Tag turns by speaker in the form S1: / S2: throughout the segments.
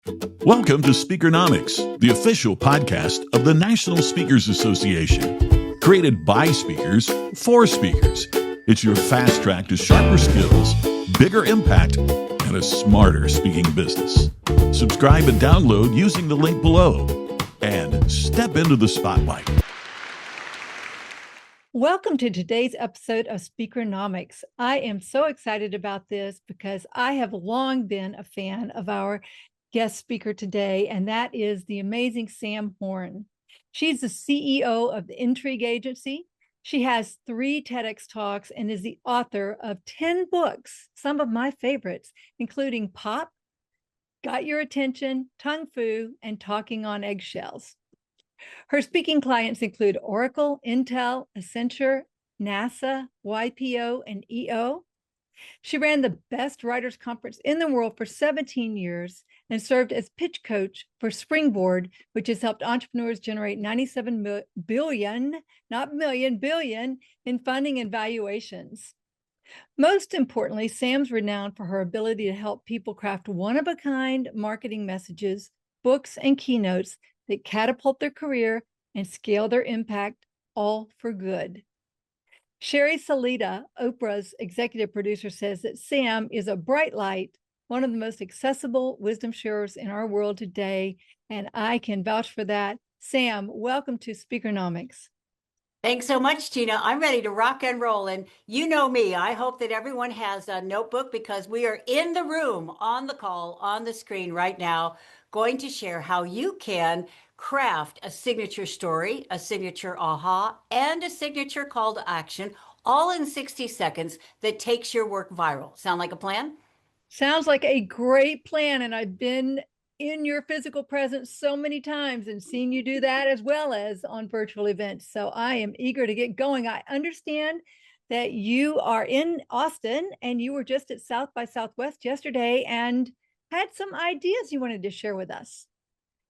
S1: Welcome to Speakernomics, the official podcast of the National Speakers Association. Created by speakers for speakers. It's your fast track to sharper skills, bigger impact, and a smarter speaking business. Subscribe and download using the link below. And step into the spotlight.
S2: Welcome to today's episode of Speakernomics. I am so excited about this because I have long been a fan of our guest speaker today, and that is the amazing Sam Horn. She's the CEO of the Intrigue Agency. She has 3 TEDx talks and is the author of 10 books, some of my favorites, including Pop, Got Your Attention, Tung Fu, and Talking on Eggshells. Her speaking clients include Oracle, Intel, Accenture, NASA, YPO, and EO. She ran the best writers conference in the world for 17 years and served as pitch coach for Springboard, which has helped entrepreneurs generate 97 billion, not million, billion in funding and valuations. Most importantly, Sam's renowned for her ability to help people craft one-of-a-kind marketing messages, books, and keynotes that catapult their career and scale their impact, all for good. Sherry Salita, Oprah's executive producer, says that Sam is a bright light, one of the most accessible wisdom sharers in our world today, and I can vouch for that. Sam, welcome to Speakernomics.
S3: Thanks so much, Tina. I'm ready to rock and roll. And you know me, I hope that everyone has a notebook because we are in the room, on the call, on the screen right now, going to share how you can craft a signature story, a signature aha, and a signature call to action, all in 60 seconds that takes your work viral. Sound like a plan?
S2: Sounds like a great plan. And I've been in your physical presence so many times and seen you do that as well as on virtual events. So I am eager to get going. I understand that you are in Austin and you were just at South by Southwest yesterday and had some ideas you wanted to share with us.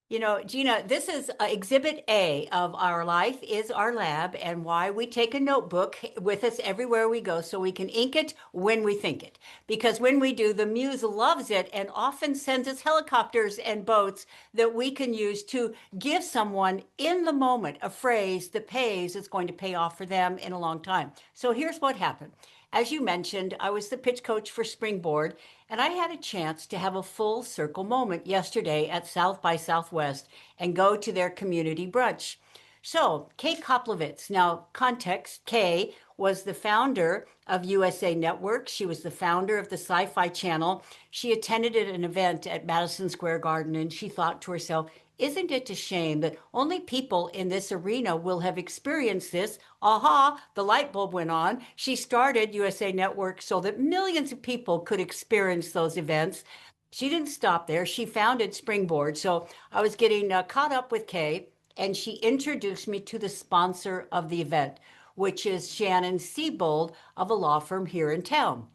S3: You know, Gina, this is exhibit A of our life is our lab and why we take a notebook with us everywhere we go so we can ink it when we think it. Because when we do, the muse loves it and often sends us helicopters and boats that we can use to give someone in the moment a phrase that pays, it's going to pay off for them in a long time. So here's what happened. As you mentioned, I was the pitch coach for Springboard, and I had a chance to have a full circle moment yesterday at South by Southwest and go to their community brunch. So, Kay Koplowitz, now context, Kay was the founder of USA Network. She was the founder of the Sci-Fi Channel. She attended an event at Madison Square Garden and she thought to herself, isn't it a shame that only people in this arena will have experienced this? Aha, the light bulb went on. She started USA Network so that millions of people could experience those events. She didn't stop there. She founded Springboard. So I was getting caught up with Kay, and she introduced me to the sponsor of the event, which is Shannon Siebold of a law firm here in town.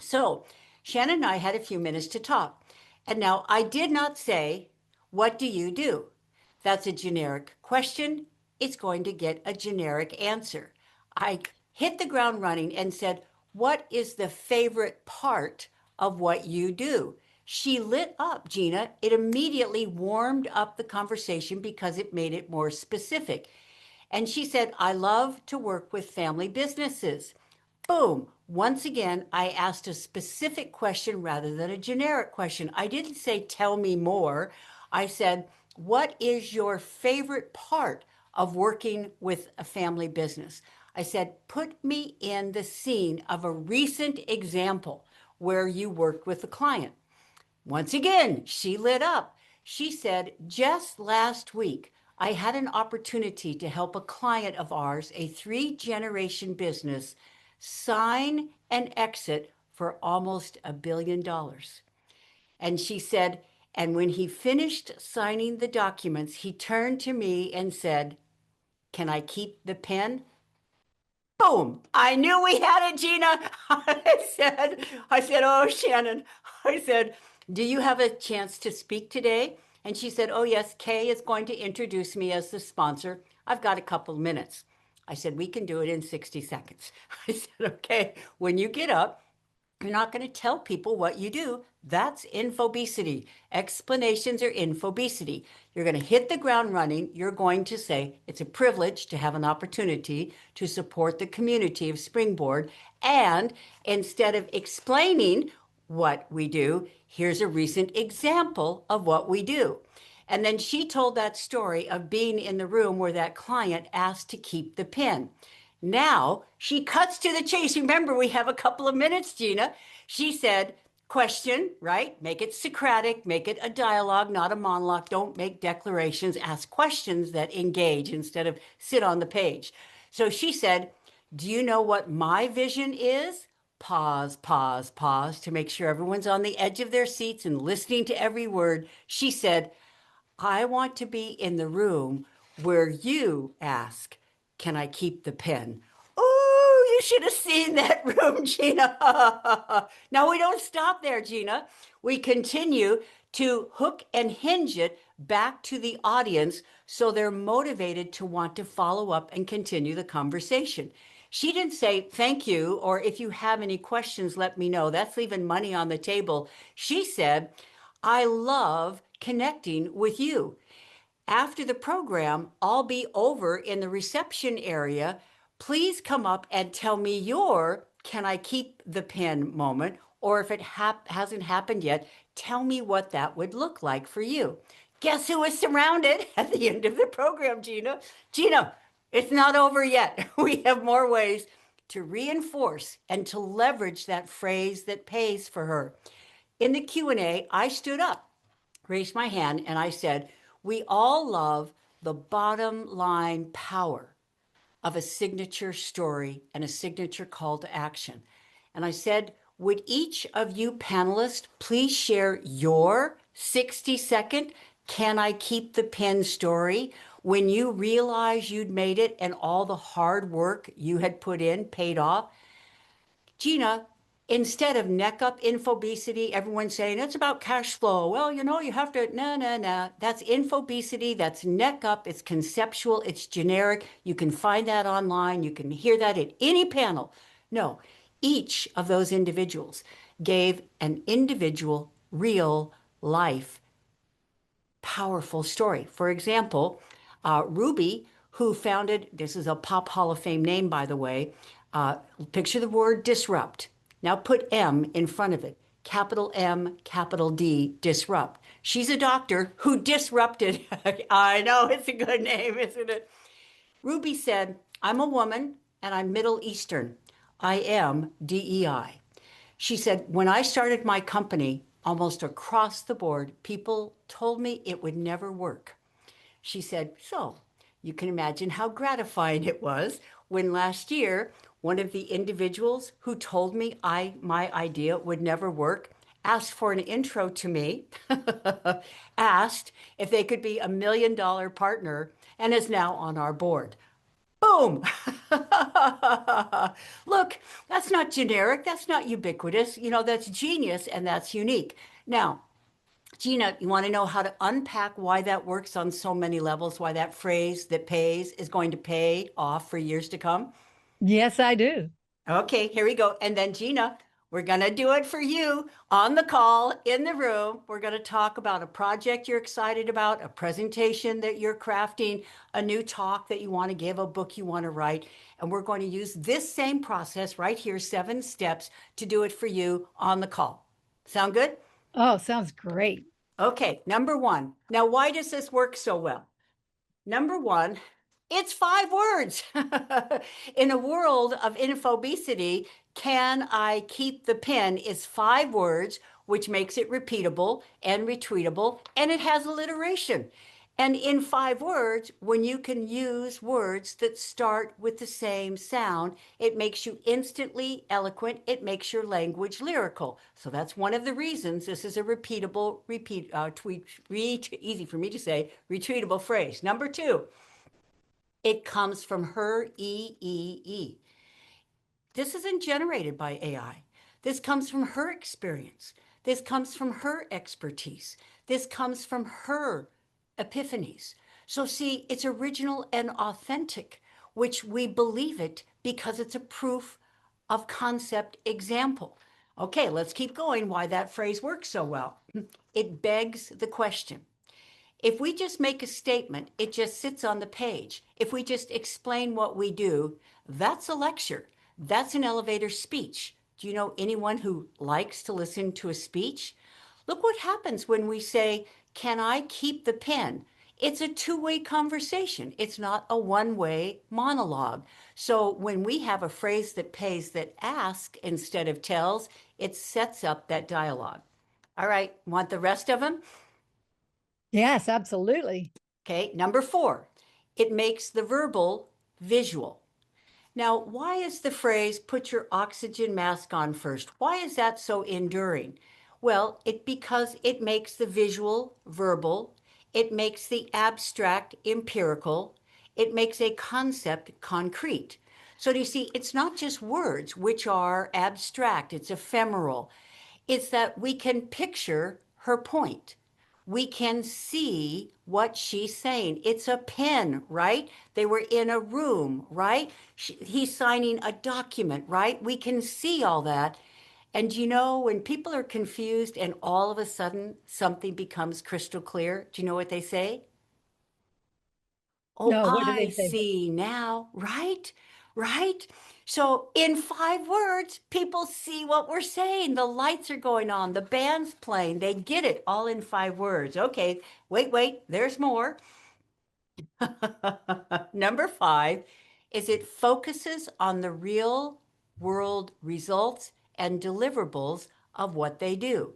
S3: So Shannon and I had a few minutes to talk. And now I did not say, what do you do? That's a generic question. It's going to get a generic answer. I hit the ground running and said, what is the favorite part of what you do? She lit up, Gina. It immediately warmed up the conversation because it made it more specific. And she said, I love to work with family businesses. Boom. Once again, I asked a specific question rather than a generic question. I didn't say, tell me more. I said, what is your favorite part of working with a family business? I said, put me in the scene of a recent example where you worked with a client. Once again, she lit up. She said, just last week, I had an opportunity to help a client of ours, a 3-generation business, sign and exit for almost $1 billion. And she said, and when he finished signing the documents, he turned to me and said, can I keep the pen? Boom. I knew we had it, Gina. I said, oh, Shannon, I said, do you have a chance to speak today? And she said, oh, yes, Kay is going to introduce me as the sponsor. I've got a couple of minutes. I said, we can do it in 60 seconds. I said, okay, when you get up, you're not going to tell people what you do. That's infobesity. Explanations are infobesity. You're going to hit the ground running. You're going to say, it's a privilege to have an opportunity to support the community of Springboard. And instead of explaining what we do, here's a recent example of what we do. And then she told that story of being in the room where that client asked to keep the pin. Now she cuts to the chase. Remember, we have a couple of minutes, Gina. She said, question, right? Make it Socratic, make it a dialogue, not a monologue. Don't make declarations, ask questions that engage instead of sit on the page. So she said, do you know what my vision is? Pause, pause, pause to make sure everyone's on the edge of their seats and listening to every word. She said, I want to be in the room where you ask, can I keep the pen? Oh, you should have seen that room, Gina. Now we don't stop there, Gina. We continue to hook and hinge it back to the audience so they're motivated to want to follow up and continue the conversation. She didn't say thank you, or if you have any questions, let me know. That's leaving money on the table. She said, I love connecting with you. After the program, I'll be over in the reception area. Please come up and tell me your can I keep the pin moment, or if it hasn't happened yet, tell me what that would look like for you. Guess who was surrounded at the end of the program, Gina? Gina, it's not over yet. We have more ways to reinforce and to leverage that phrase that pays for her. In the Q&A, I stood up, raised my hand, and I said, we all love the bottom line power of a signature story and a signature call to action. And I said, would each of you panelists please share your 60-second can I keep the pen story when you realize you'd made it and all the hard work you had put in paid off? Gina, instead of neck up infobesity, everyone's saying it's about cash flow. Well, you have to, no, no, no. That's infobesity. That's neck up. It's conceptual. It's generic. You can find that online. You can hear that at any panel. No, each of those individuals gave an individual, real life powerful story. For example, Ruby, who founded, this is a Pop Hall of Fame name, by the way, picture the word disrupt. Now put M in front of it. Capital M, capital D, disrupt. She's a doctor who disrupted. I know, it's a good name, isn't it? Ruby said, I'm a woman and I'm Middle Eastern. I am DEI. She said, when I started my company, almost across the board, people told me it would never work. She said, so you can imagine how gratifying it was when last year, one of the individuals who told me my idea would never work asked for an intro to me, asked if they could be $1 million partner, and is now on our board. Boom. Look, that's not generic. That's not ubiquitous. That's genius and that's unique. Now, Gina, you want to know how to unpack why that works on so many levels, why that phrase that pays is going to pay off for years to come?
S2: Yes, I do.
S3: Okay, here we go. And then, Gina, we're going to do it for you on the call in the room. We're going to talk about a project you're excited about, a presentation that you're crafting, a new talk that you want to give, a book you want to write. And we're going to use this same process right here, 7 steps, to do it for you on the call. Sound good?
S2: Oh, sounds great.
S3: Okay, number 1. Now, why does this work so well? Number 1, it's 5 words. In a world of infobesity, can I keep the pen is 5 words, which makes it repeatable and retweetable, and it has alliteration. And in 5 words, when you can use words that start with the same sound, it makes you instantly eloquent. It makes your language lyrical. So that's one of the reasons this is a repeatable, easy for me to say, retweetable phrase. Number 2, it comes from her EEE. This isn't generated by AI. This comes from her experience. This comes from her expertise. This comes from her epiphanies. So see, it's original and authentic, which we believe it because it's a proof of concept example. Okay, let's keep going why that phrase works so well. It begs the question. If we just make a statement, it just sits on the page. If we just explain what we do, that's a lecture. That's an elevator speech. Do you know anyone who likes to listen to a speech? Look what happens when we say, "Can I keep the pen?" It's a two-way conversation. It's not a one-way monologue. So when we have a phrase that pays that asks instead of tells, it sets up that dialogue. All right, want the rest of them?
S2: Yes, absolutely.
S3: Okay, number 4, it makes the verbal visual. Now, why is the phrase "put your oxygen mask on first"? Why is that so enduring? Well, because it makes the visual verbal, it makes the abstract empirical, it makes a concept concrete. So do you see, it's not just words, which are abstract, it's ephemeral. It's that we can picture her point. We can see what she's saying. It's a pen, right? They were in a room, right? He's signing a document, right? We can see all that. And you know, when people are confused and all of a sudden something becomes crystal clear, do you know what they say? Oh,
S2: No, what do
S3: I
S2: they say?
S3: see now, right? Right? So, in 5 words, people see what we're saying. The lights are going on, the band's playing, they get it all in 5 words. Okay, wait, there's more. Number 5 is it focuses on the real world results and deliverables of what they do.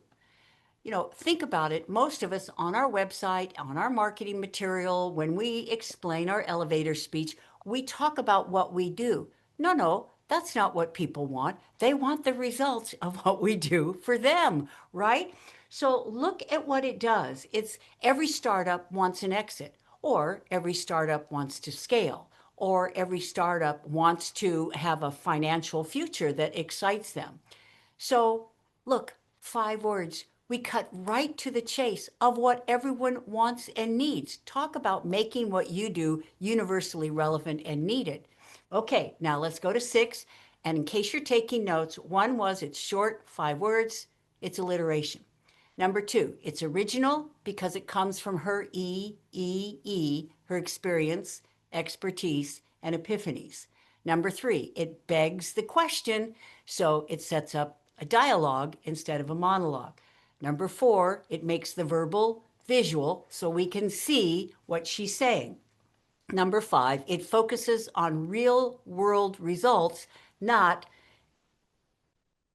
S3: Think about it. Most of us on our website, on our marketing material, when we explain our elevator speech, we talk about what we do. No, that's not what people want. They want the results of what we do for them, right? So look at what it does. It's every startup wants an exit, or every startup wants to scale, or every startup wants to have a financial future that excites them. So, look, 5 words. We cut right to the chase of what everyone wants and needs. Talk about making what you do universally relevant and needed. Okay, now let's go to 6. And in case you're taking notes, 1 was it's short, 5 words, it's alliteration. Number 2, it's original because it comes from her her experience, expertise, and epiphanies. Number 3, it begs the question, so it sets up a dialogue instead of a monologue. Number 4, it makes the verbal visual so we can see what she's saying. Number 5, it focuses on real world results, not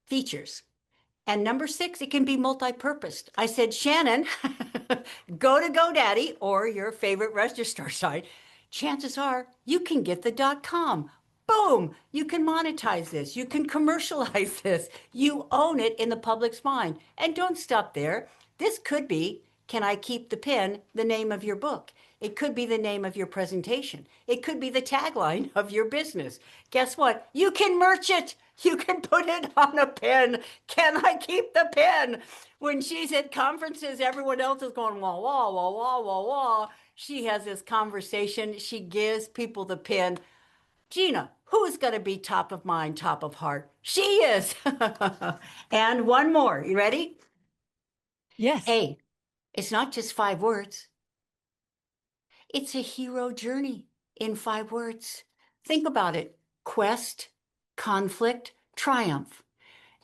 S3: features. And number 6, it can be multi-purposed. I said, Shannon, go to GoDaddy or your favorite register site. Chances are you can get the .com. Boom! You can monetize this. You can commercialize this. You own it in the public's mind. And don't stop there. This could be, "Can I keep the pen?" the name of your book. It could be the name of your presentation. It could be the tagline of your business. Guess what? You can merch it. You can put it on a pen. "Can I keep the pen?" When she's at conferences, everyone else is going, wah, wah, wah, wah, wah, wah. She has this conversation. She gives people the pen. Gina, who is going to be top of mind, top of heart? She is. And one more. You ready?
S2: Yes.
S3: A, it's not just 5 words. It's a hero journey in 5 words. Think about it: quest, conflict, triumph.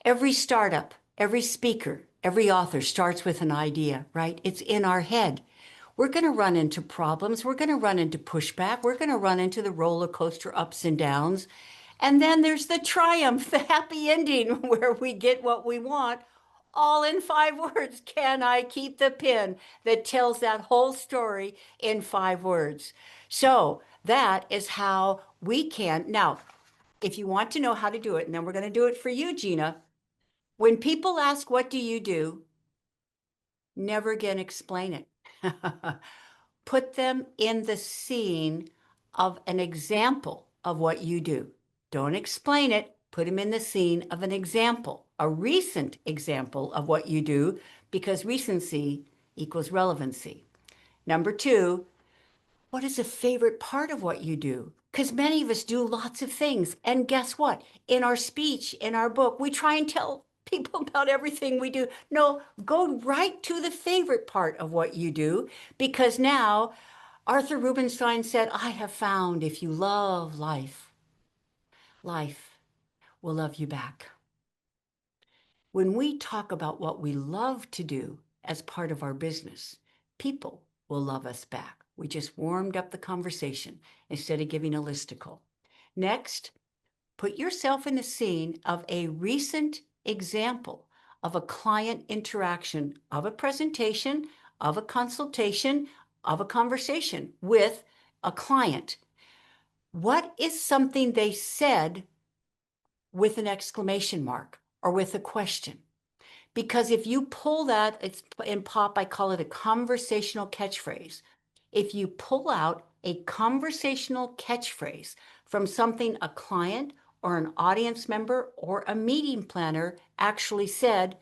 S3: Every startup, every speaker, every author starts with an idea, right? It's in our head. We're going to run into problems. We're going to run into pushback. We're going to run into the roller coaster ups and downs. And then there's the triumph, the happy ending where we get what we want, all in 5 words. Can I keep the pen that tells that whole story in 5 words? So that is how we can. Now, if you want to know how to do it, and then we're going to do it for you, Gina, when people ask, "What do you do?" never again explain it. Put them in the scene of an example of what you do. Don't explain it. Put them in the scene of an example, a recent example of what you do, because recency equals relevancy. Number 2, what is a favorite part of what you do? Because many of us do lots of things. And guess what? In our speech, in our book, we try and tell people about everything we do. No, go right to the favorite part of what you do, because now Arthur Rubinstein said, I have found if you love life, life will love you back. When we talk about what we love to do as part of our business, people will love us back. We just warmed up the conversation instead of giving a listicle. Next, put yourself in the scene of a recent example of a client interaction, of a presentation, of a consultation, of a conversation with a client. What is something they said with an exclamation mark or with a question? Because if you pull that, it's in pop, I call it a conversational catchphrase. If you pull out a conversational catchphrase from something a client or an audience member or a meeting planner actually said,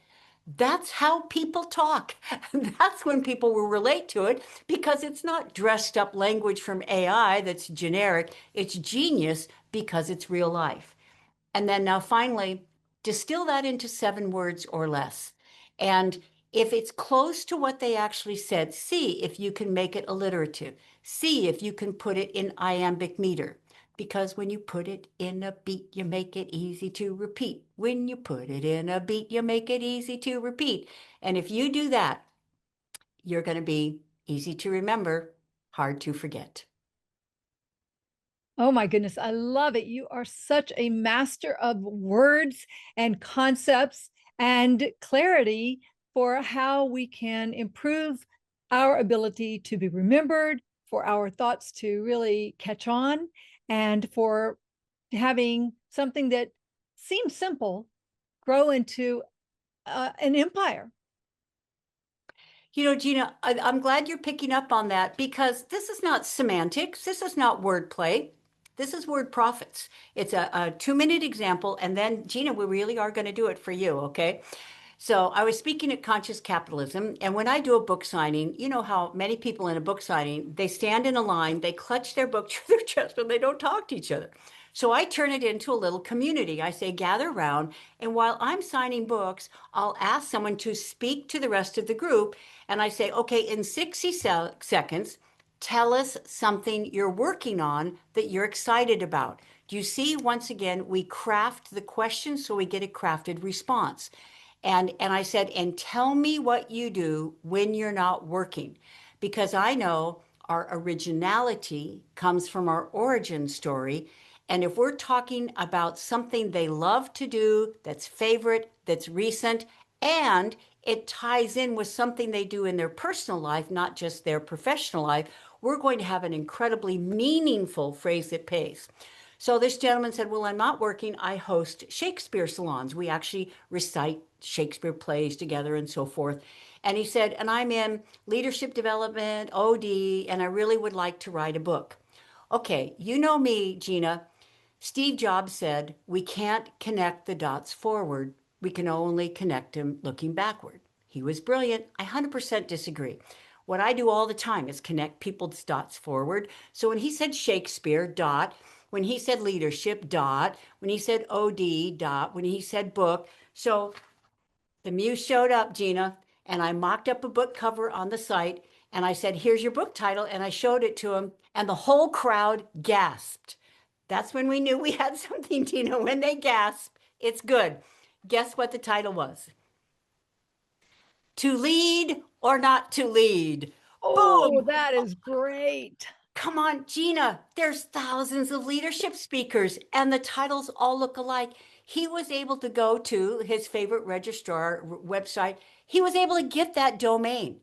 S3: that's how people talk. That's when people will relate to it, because it's not dressed up language from AI that's generic. It's genius because it's real life. And then now finally, distill that into 7 words or less. And if it's close to what they actually said, see if you can make it alliterative. See if you can put it in iambic meter. Because when you put it in a beat, you make it easy to repeat. When you put it in a beat, you make it easy to repeat. And if you do that, you're going to be easy to remember, hard to forget.
S2: Oh my goodness, I love it. You are such a master of words and concepts and clarity for how we can improve our ability to be remembered, for our thoughts to really catch on, and for having something that seems simple grow into an empire.
S3: You know, Gina, I'm glad you're picking up on that, because this is not semantics. This is not wordplay. This is word profits. It's a 2-minute example. And then, Gina, we really are going to do it for you. Okay. So I was speaking at Conscious Capitalism, and when I do a book signing, you know how many people in a book signing, they stand in a line, they clutch their book to their chest, and they don't talk to each other. So I turn it into a little community. I say, gather around, and while I'm signing books, I'll ask someone to speak to the rest of the group, and I say, okay, in 60 seconds, tell us something you're working on that you're excited about. Do you see, once again, we craft the question so we get a crafted response. And I said, and tell me what you do when you're not working, because I know our originality comes from our origin story. And if we're talking about something they love to do, that's favorite, that's recent, and it ties in with something they do in their personal life, not just their professional life, we're going to have an incredibly meaningful phrase that pays. So this gentleman said, well, I'm not working. I host Shakespeare salons. We actually recite Shakespeare plays together and so forth. And he said, and I'm in leadership development, OD, and I really would like to write a book. Okay, you know me, Gina. Steve Jobs said, we can't connect the dots forward. We can only connect them looking backward. He was brilliant. I 100% disagree. What I do all the time is connect people's dots forward. So when he said Shakespeare, dot. When he said leadership, dot. When he said OD, dot. When he said book. So the muse showed up, Gina, and I mocked up a book cover on the site. And I said, here's your book title. And I showed it to him. And the whole crowd gasped. That's when we knew we had something, Tina. When they gasp, it's good. Guess what the title was? To lead or not to lead.
S2: Oh,
S3: Boom.
S2: that is great.
S3: Come on, Gina. There's thousands of leadership speakers, and the titles all look alike. He was able to go to his favorite registrar website. He was able to get that domain.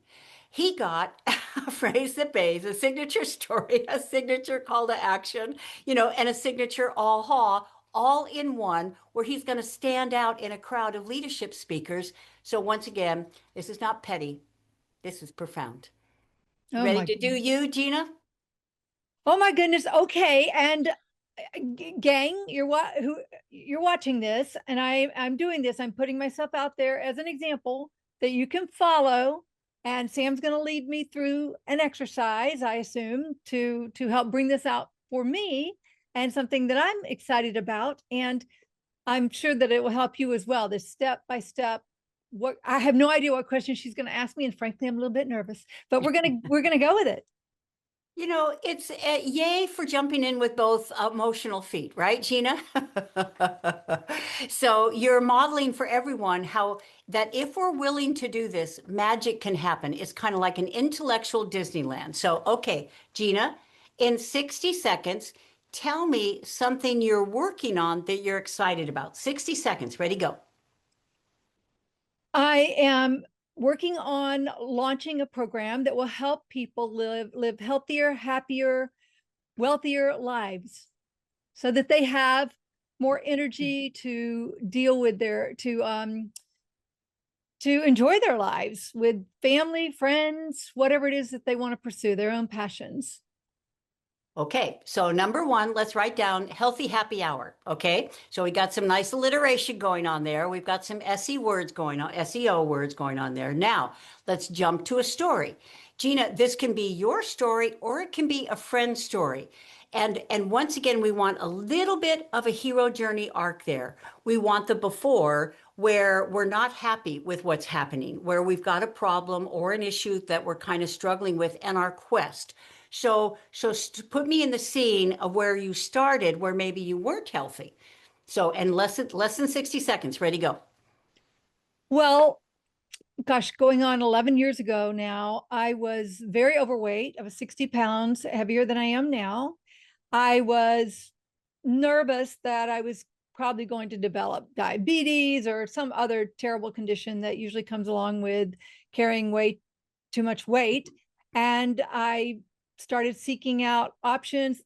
S3: He got a phrase that pays, a signature story, a signature call to action, and a signature all in one, where he's going to stand out in a crowd of leadership speakers. So once again, this is not petty. This is profound.
S2: Oh
S3: Ready
S2: my
S3: to do you, Gina?
S2: Oh my goodness. Okay. And gang, you're watching this, and I'm doing this. I'm putting myself out there as an example that you can follow. And Sam's going to lead me through an exercise, I assume, to help bring this out for me, and something that I'm excited about. And I'm sure that it will help you as well. This step by step. What I have no idea what question she's going to ask me, and frankly, I'm a little bit nervous. But we're gonna go with it.
S3: It's yay for jumping in with both emotional feet, right, Gina? So you're modeling for everyone how that if we're willing to do this, magic can happen. It's kind of like an intellectual Disneyland. So, okay, Gina, in 60 seconds, tell me something you're working on that you're excited about. 60 seconds, ready, go.
S2: I am working on launching a program that will help people live healthier, happier, wealthier lives so that they have more energy to deal with their to enjoy their lives with family, friends, whatever it is that they want to pursue, their own passions.
S3: Okay, so number one, let's write down healthy happy hour. Okay, so we got some nice alliteration going on there. We've got some SE words going on, SEO words going on there. Now, let's jump to a story. Gina, this can be your story or it can be a friend's story. And once again, we want a little bit of a hero journey arc there. We want the before where we're not happy with what's happening, where we've got a problem or an issue that we're kind of struggling with and our quest. So put me in the scene of where you started, where maybe you weren't healthy. So, and less than 60 seconds. Ready, go.
S2: Well, gosh, going on 11 years ago now, I was very overweight. I was 60 pounds heavier than I am now. I was nervous that I was probably going to develop diabetes or some other terrible condition that usually comes along with carrying too much weight. And I started seeking out options.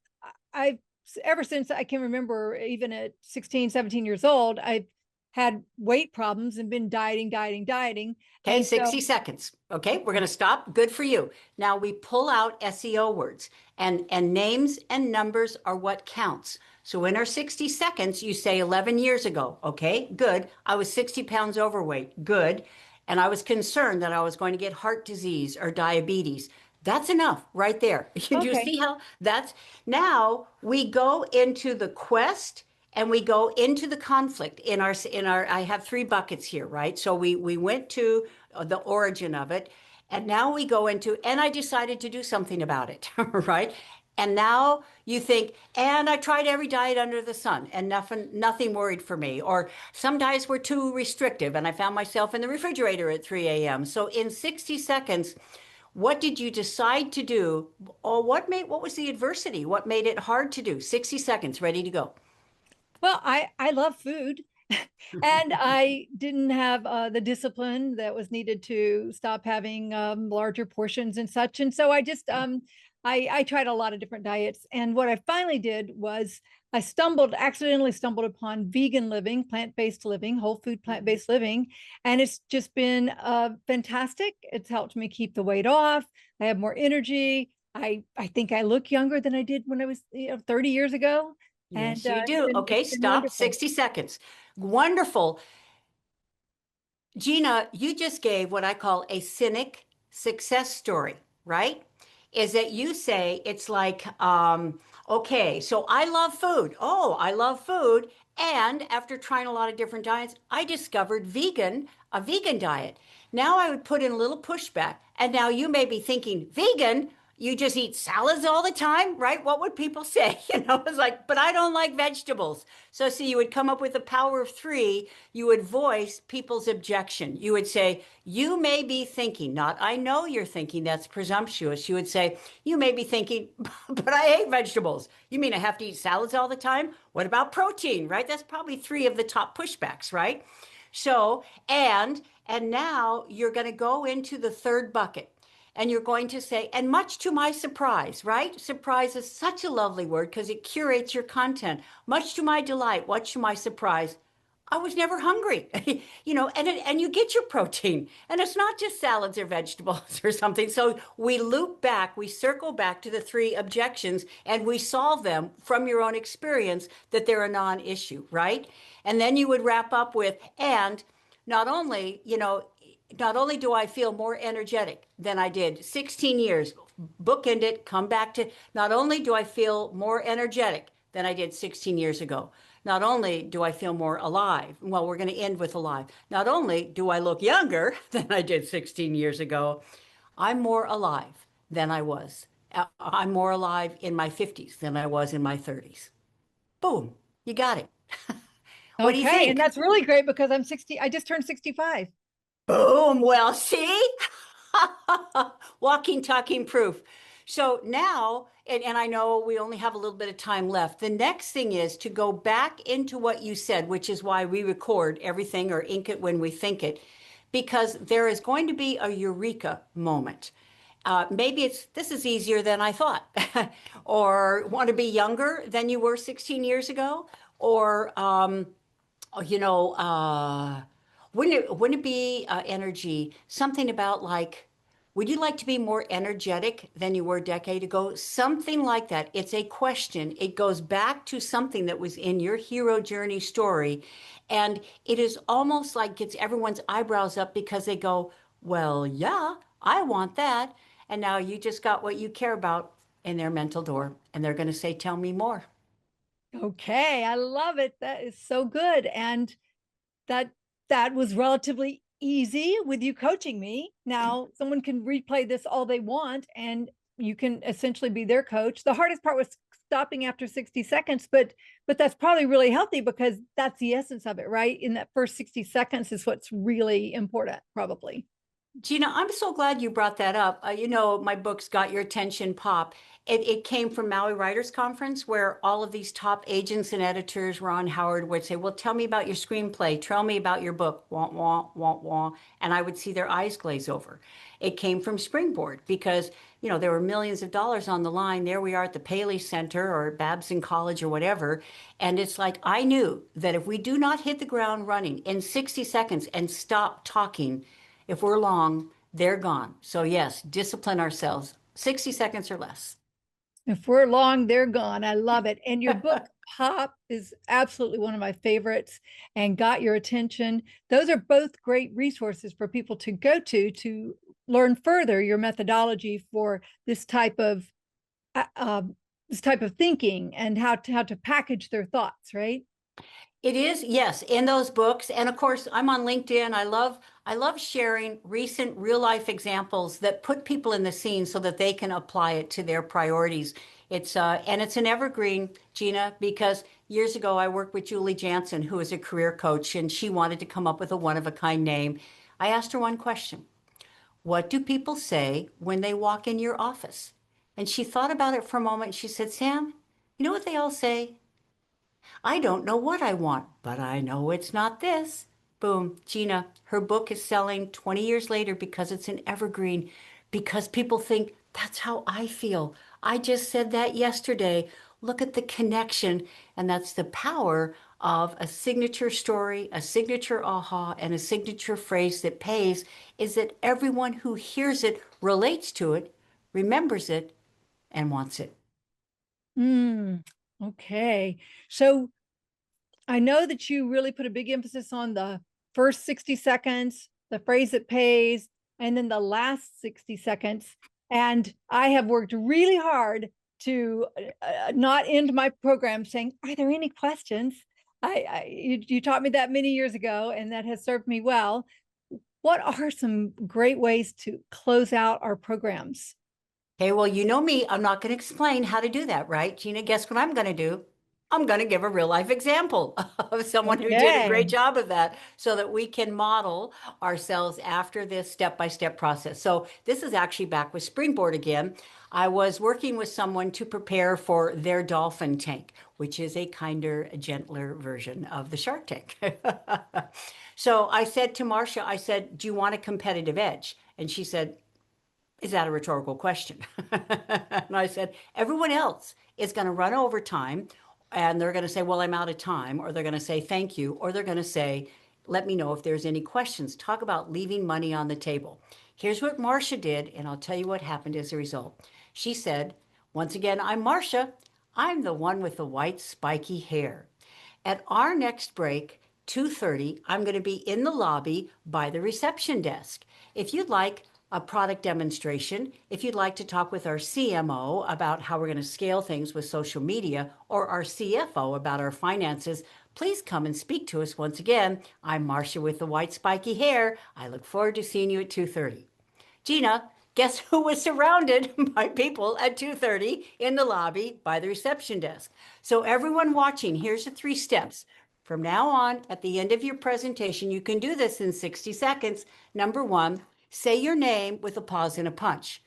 S2: I ever since I can remember, even at 16, 17 years old, I've had weight problems and been dieting.
S3: Okay,
S2: And
S3: 60 seconds. Okay, we're going to stop. Good for you. Now we pull out SEO words and names and numbers are what counts. So in our 60 seconds, you say 11 years ago. Okay, good. I was 60 pounds overweight. Good. And I was concerned that I was going to get heart disease or diabetes. That's enough right there. Do you
S2: okay.
S3: see how that's now we go into the quest and we go into the conflict in our I have three buckets here, right? So we went to the origin of it and now we go into and I decided to do something about it, right? And now you think, and I tried every diet under the sun and nothing worried for me. Or some diets were too restrictive and I found myself in the refrigerator at 3 a.m. So in 60 seconds, what did you decide to do? Or what was the adversity? What made it hard to do? 60 seconds, ready to go.
S2: Well, I love food, and I didn't have the discipline that was needed to stop having larger portions and such. And so I just I tried a lot of different diets. And what I finally did was accidentally stumbled upon vegan living, plant-based living, whole food plant-based living, and it's just been fantastic. It's helped me keep the weight off. I have more energy. I think I look younger than I did when I was 30 years ago. And
S3: Yes, you do. Okay,
S2: it's been
S3: stop.
S2: wonderful.
S3: 60 seconds. Wonderful. Gina, you just gave what I call a cynic success story, right? Is that you say it's like, okay, so I love food. Oh, I love food. And after trying a lot of different diets, I discovered a vegan diet. Now I would put in a little pushback. And now you may be thinking, vegan? You just eat salads all the time, right? What would people say? It's like, but I don't like vegetables. So, see, you would come up with a power of three. You would voice people's objection. You would say, you may be thinking, not I know you're thinking, that's presumptuous. You would say, you may be thinking, but I hate vegetables. You mean I have to eat salads all the time? What about protein, right? That's probably three of the top pushbacks, right? So, and now you're going to go into the third bucket and you're going to say, and much to my surprise, right? Surprise is such a lovely word because it curates your content. Much to my delight, much to my surprise, I was never hungry, and you get your protein, and it's not just salads or vegetables or something. So we loop back, we circle back to the three objections, and we solve them from your own experience that they're a non-issue, right? And then you would wrap up with, and not only, not only do I feel more energetic than I did 16 years, bookend it, come back to, not only do I feel more energetic than I did 16 years ago, not only do I feel more alive, well, we're going to end with alive. Not only do I look younger than I did 16 years ago, I'm more alive than I was. I'm more alive in my 50s than I was in my 30s. Boom, you got it. What do you
S2: Okay. And
S3: think?
S2: that's really great because I'm 60. I just turned 65.
S3: Boom. Well, see? Walking, talking proof. So now, and I know we only have a little bit of time left. The next thing is to go back into what you said, which is why we record everything or ink it when we think it, because there is going to be a eureka moment. Maybe this is easier than I thought, or want to be younger than you were 16 years ago, or oh, wouldn't it be energy? Something about like, would you like to be more energetic than you were a decade ago? Something like that. It's a question. It goes back to something that was in your hero journey story. And it is almost like gets everyone's eyebrows up because they go, well, yeah, I want that. And now you just got what you care about in their mental door. And they're going to say, tell me more.
S2: Okay. I love it. That is so good. And that that was relatively easy with you coaching me. Now someone can replay this all they want and you can essentially be their coach. The hardest part was stopping after 60 seconds, but that's probably really healthy because that's the essence of it, right? In that first 60 seconds is what's really important, probably.
S3: Gina, I'm so glad you brought that up. My book's Got Your Attention Pop. It came from Maui Writers Conference, where all of these top agents and editors, Ron Howard, would say, well, tell me about your screenplay. Tell me about your book. Wah, wah, wah, wah. And I would see their eyes glaze over. It came from Springboard because, there were millions of dollars on the line. There we are at the Paley Center or Babson College or whatever. And it's like, I knew that if we do not hit the ground running in 60 seconds and stop talking, if we're long, they're gone. So, yes, discipline ourselves 60 seconds or less.
S2: If we're long, they're gone. I love it. And your book, Pop, is absolutely one of my favorites and got your attention. Those are both great resources for people to go to learn further your methodology for uh, uh, this type of thinking and how to package their thoughts, right?
S3: It is, yes, in those books. And of course, I'm on LinkedIn. I love sharing recent real life examples that put people in the scene so that they can apply it to their priorities. It's an evergreen, Gina, because years ago I worked with Julie Jansen, who is a career coach, and she wanted to come up with a one of a kind name. I asked her one question. What do people say when they walk in your office? And she thought about it for a moment. She said, Sam, you know what they all say? I don't know what I want, but I know it's not this. Boom. Gina, her book is selling 20 years later because it's an evergreen, because people think that's how I feel. I just said that yesterday. Look at the connection. And that's the power of a signature story, a signature aha, and a signature phrase that pays is that everyone who hears it relates to it, remembers it, and wants it.
S2: Okay. So I know that you really put a big emphasis on the first 60 seconds, the phrase that pays, and then the last 60 seconds. And I have worked really hard to not end my program saying, are there any questions? You taught me that many years ago, and that has served me well. What are some great ways to close out our programs?
S3: Hey, well, you know me, I'm not going to explain how to do that, right? Gina, guess what I'm going to do? I'm going to give a real life example of someone who did a great
S2: Okay.
S3: job of that so that we can model ourselves after this step by step process. So, this is actually back with Springboard again. I was working with someone to prepare for their dolphin tank, which is a kinder, gentler version of the Shark Tank. So, I said to Marcia, I said, do you want a competitive edge? And she said, is that a rhetorical question? And I said, everyone else is going to run over time and they're going to say, well, I'm out of time, or they're going to say, thank you, or they're going to say, let me know if there's any questions. Talk about leaving money on the table. Here's what Marcia did, and I'll tell you what happened as a result. She said, once again, I'm Marcia. I'm the one with the white spiky hair. At our next break, 2:30, I'm going to be in the lobby by the reception desk. If you'd like, a product demonstration, if you'd like to talk with our CMO about how we're going to scale things with social media, or our CFO about our finances, please come and speak to us once again. I'm Marcia with the white spiky hair. I look forward to seeing you at 2:30. Gina, guess who was surrounded by people at 2:30 in the lobby by the reception desk? So everyone watching, here's the 3 steps. From now on, at the end of your presentation, you can do this in 60 seconds. Number 1, say your name with a pause and a punch.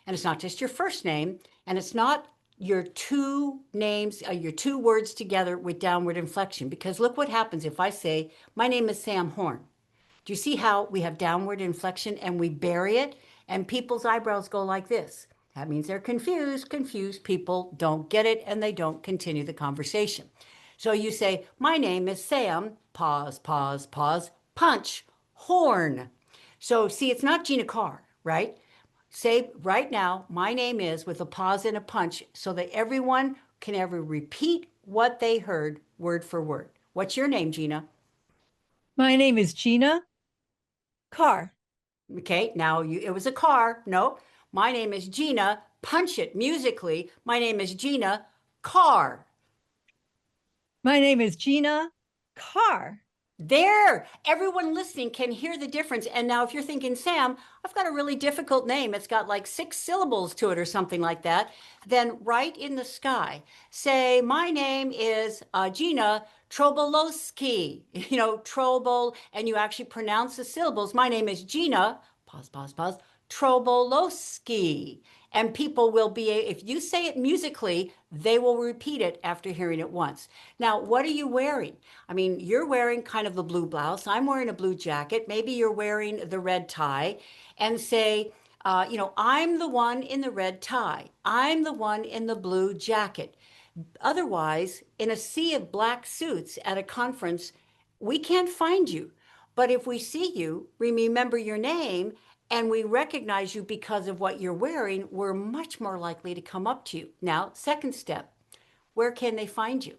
S3: And it's not just your first name, and it's not your 2 names, your 2 words together with downward inflection. Because look what happens if I say, my name is Sam Horn. Do you see how we have downward inflection and we bury it? And people's eyebrows go like this. That means they're confused. Confused people don't get it and they don't continue the conversation. So you say, my name is Sam, pause, pause, pause, punch, Horn. So see, it's not Gina Carr, right? Say right now, my name is with a pause and a punch so that everyone can ever repeat what they heard word for word. What's your name, Gina?
S2: My name is Gina Carr.
S3: Okay, now it was a car. No, my name is Gina. Punch it musically. My name is Gina Carr.
S2: My name is Gina Carr.
S3: There, everyone listening can hear the difference. And now, if you're thinking, Sam, I've got a really difficult name, it's got like 6 syllables to it or something like that, then write in the sky, say, my name is Gina Trobolowski, Trobol, and you actually pronounce the syllables. My name is Gina, pause, pause, pause, Trobolowski. And people will be, if you say it musically, they will repeat it after hearing it once. Now, what are you wearing? I mean, you're wearing kind of the blue blouse. I'm wearing a blue jacket. Maybe you're wearing the red tie, and say, I'm the one in the red tie. I'm the one in the blue jacket. Otherwise, in a sea of black suits at a conference, we can't find you. But if we see you, we remember your name, and we recognize you because of what you're wearing, we're much more likely to come up to you. Now, second step, where can they find you?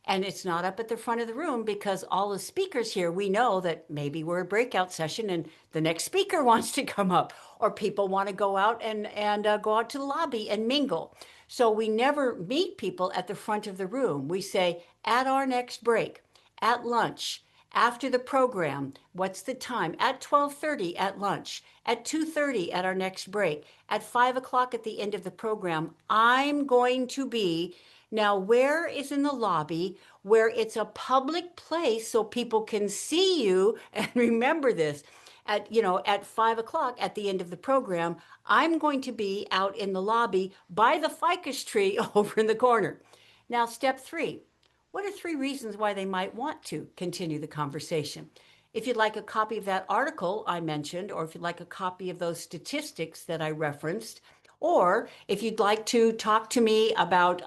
S3: And it's not up at the front of the room, because all the speakers here, we know that maybe we're a breakout session and the next speaker wants to come up, or people want to go out and go out to the lobby and mingle. So we never meet people at the front of the room. We say, at our next break, at lunch, after the program, what's the time? At 12:30 at lunch, at 2:30 at our next break, at 5 o'clock at the end of the program, I'm going to be. Now, where is in the lobby where it's a public place so people can see you? And remember this, at 5 o'clock at the end of the program, I'm going to be out in the lobby by the ficus tree over in the corner. Now, step 3, what are 3 reasons why they might want to continue the conversation? If you'd like a copy of that article I mentioned, or if you'd like a copy of those statistics that I referenced, or if you'd like to talk to me about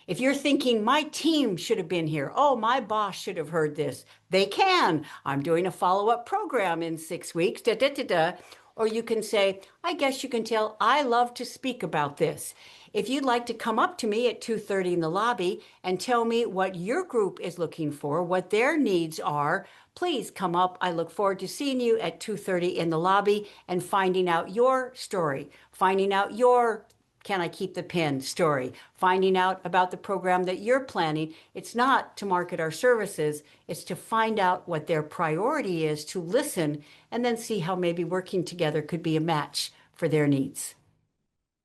S3: if you're thinking my team should have been here, oh, my boss should have heard this, they can. I'm doing a follow-up program in 6 weeks, da, da, da, da. Or you can say, I guess you can tell I love to speak about this. If you'd like to come up to me at 2:30 in the lobby and tell me what your group is looking for, what their needs are, please come up. I look forward to seeing you at 2:30 in the lobby and finding out your story, finding out your can I keep the pin story, finding out about the program that you're planning. It's not to market our services, it's to find out what their priority is, to listen, and then see how maybe working together could be a match for their needs.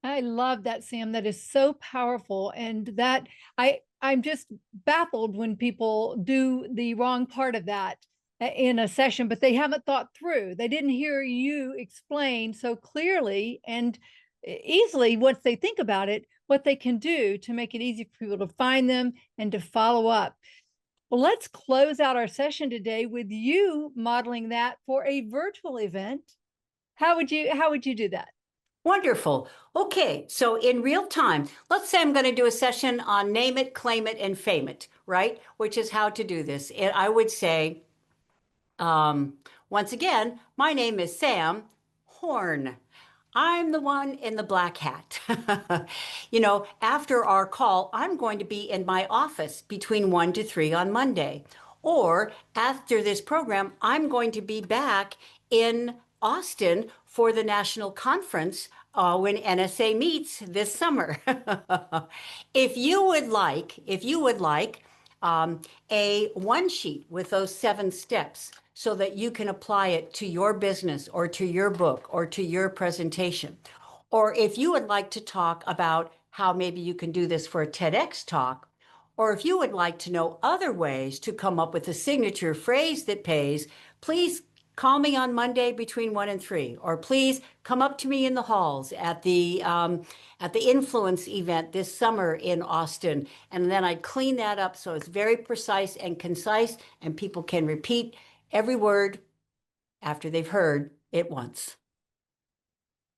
S2: I love that, Sam. That is so powerful. And that I'm just baffled when people do the wrong part of that in a session, but they haven't thought through. They didn't hear you explain so clearly and easily, once they think about it, what they can do to make it easy for people to find them and to follow up. Well, let's close out our session today with you modeling that for a virtual event. How would you do that?
S3: Wonderful. Okay, so in real time, let's say I'm going to do a session on name it, claim it, and fame it, right? Which is how to do this. And I would say, once again, my name is Sam Horn. I'm the one in the black hat. After our call, I'm going to be in my office between 1 to 3 on Monday. Or after this program, I'm going to be back in Austin for the national conference when NSA meets this summer. If you would like a one sheet with those 7 steps so that you can apply it to your business or to your book or to your presentation, or if you would like to talk about how maybe you can do this for a TEDx talk, or if you would like to know other ways to come up with a signature phrase that pays, please call me on Monday between 1 and 3, or please come up to me in the halls at the Influence event this summer in Austin. And then I clean that up so it's very precise and concise, and people can repeat every word after they've heard it once.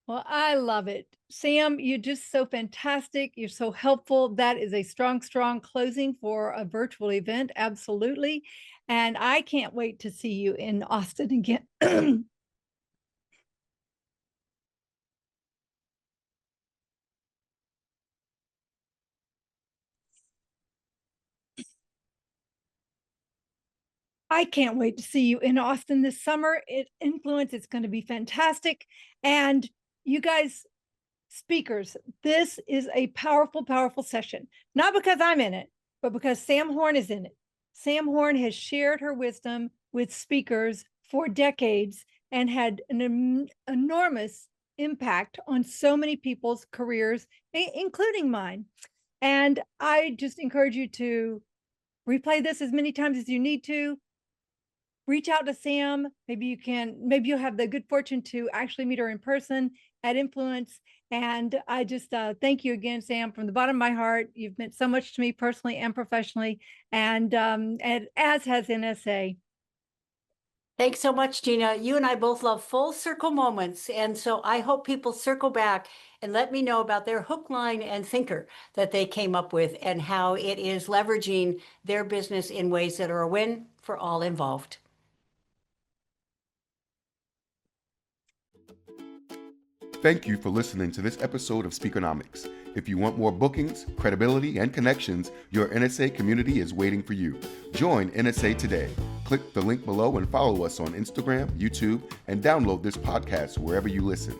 S2: Well, I love it. Sam, you're just so fantastic. You're so helpful. That is a strong, strong closing for a virtual event. Absolutely. And I can't wait to see you in Austin again. I can't wait to see you in Austin this summer. Influence, it's going to be fantastic. And you guys, speakers, this is a powerful, powerful session, not because I'm in it, but because Sam Horn is in it. Sam Horn has shared her wisdom with speakers for decades and had an enormous impact on so many people's careers, including mine. And I just encourage you to replay this as many times as you need to. Reach out to Sam. Maybe you'll have the good fortune to actually meet her in person at Influence. And I just thank you again, Sam, from the bottom of my heart. You've meant so much to me personally and professionally, and as has NSA.
S3: Thanks so much, Gina. You and I both love full circle moments. And so I hope people circle back and let me know about their hook, line, and thinker that they came up with and how it is leveraging their business in ways that are a win for all involved.
S4: Thank you for listening to this episode of Speakernomics. If you want more bookings, credibility, and connections, your NSA community is waiting for you. Join NSA today. Click the link below and follow us on Instagram, YouTube, and download this podcast wherever you listen.